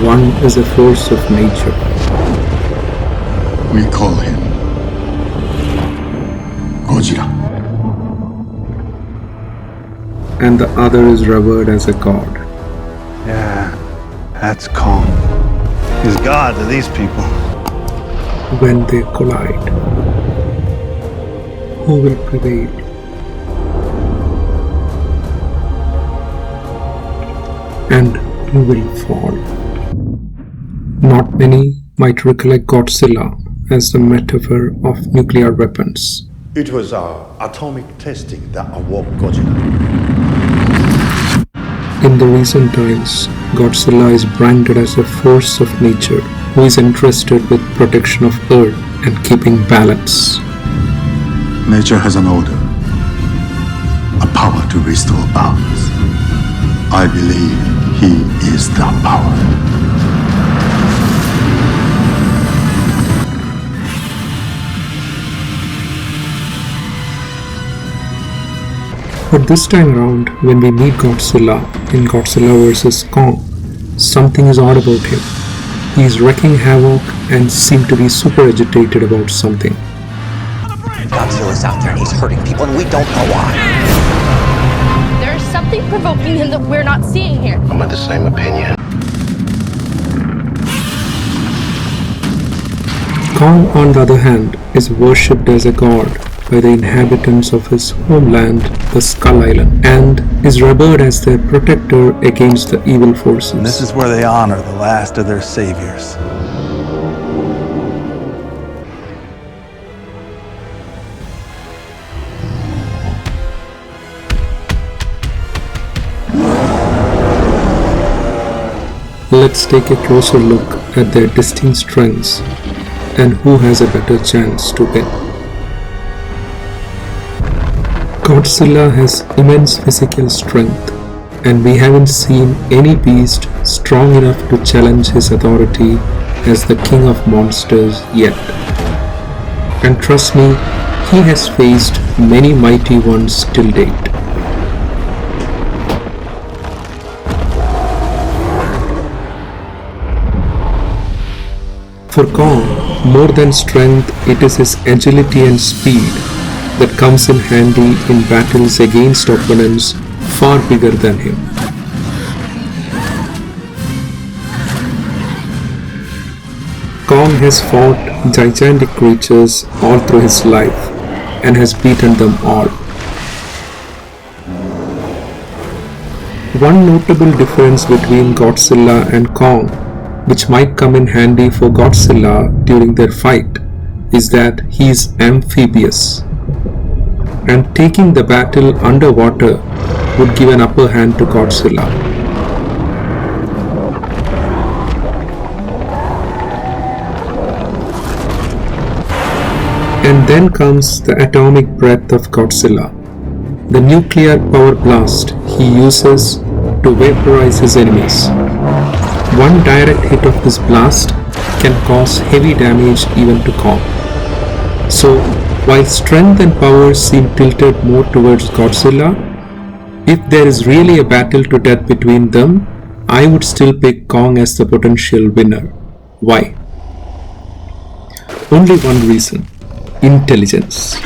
one is a force of nature. We call him Godzilla. And the other is revered as a god. Yeah, that's Kong. He's God to these people. When they collide, who will prevail? And who will fall? Not many might recollect Godzilla as the metaphor of nuclear weapons. It was our atomic testing that awoke Godzilla. In the recent times, Godzilla is branded as a force of nature who is entrusted with protection of Earth and keeping balance. Nature has an order, a power to restore balance. I believe he is that power. But this time around, when we meet Godzilla in Godzilla vs. Kong, something is odd about him. He is wreaking havoc and seems to be super agitated about something. Godzilla's out there and he's hurting people and we don't know why. There's something provoking him that we're not seeing here. I'm of the same opinion. Kong, on the other hand, is worshipped as a god by the inhabitants of his homeland, the Skull Island, and is revered as their protector against the evil forces. And this is where they honor the last of their saviors. Let's take a closer look at their distinct strengths and who has a better chance to win. Godzilla has immense physical strength, and we haven't seen any beast strong enough to challenge his authority as the king of monsters yet. And trust me, he has faced many mighty ones till date. For Kong, more than strength, it is his agility and speed that comes in handy in battles against opponents far bigger than him. Kong has fought gigantic creatures all through his life and has beaten them all. One notable difference between Godzilla and Kong, which might come in handy for Godzilla during their fight, is that he is amphibious, and taking the battle underwater would give an upper hand to Godzilla. And then comes the atomic breath of Godzilla, the nuclear power blast he uses to vaporize his enemies. One direct hit of this blast can cause heavy damage even to Kong. So, while strength and power seem tilted more towards Godzilla, if there is really a battle to death between them, I would still pick Kong as the potential winner. Why? Only one reason: intelligence.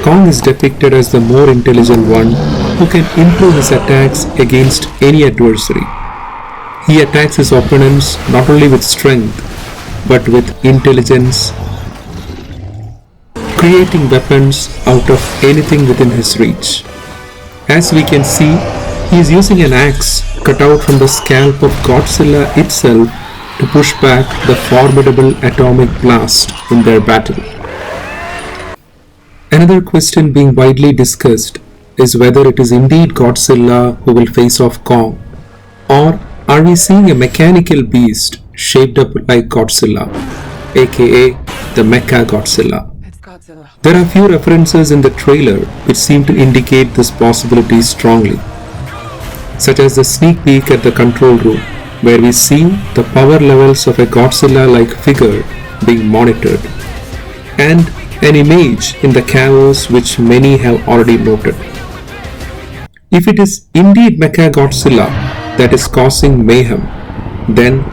Kong is depicted as the more intelligent one who can improve his attacks against any adversary. He attacks his opponents not only with strength, but with intelligence, creating weapons out of anything within his reach. As we can see, he is using an axe cut out from the scalp of Godzilla itself to push back the formidable atomic blast in their battle. Another question being widely discussed is whether it is indeed Godzilla who will face off Kong, or are we seeing a mechanical beast shaped up like Godzilla, aka the Mecha Godzilla? There are few references in the trailer which seem to indicate this possibility strongly, such as the sneak peek at the control room, where we see the power levels of a Godzilla-like figure being monitored, and an image in the canvas which many have already noted. If it is indeed Mecha Godzilla that is causing mayhem, then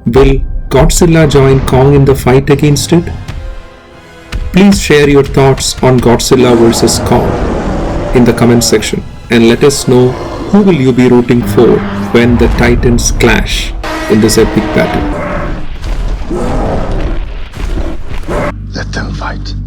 Will Godzilla join Kong in the fight against it? Please share your thoughts on Godzilla vs Kong in the comment section and let us know who will you be rooting for when the titans clash in this epic battle. Let them fight.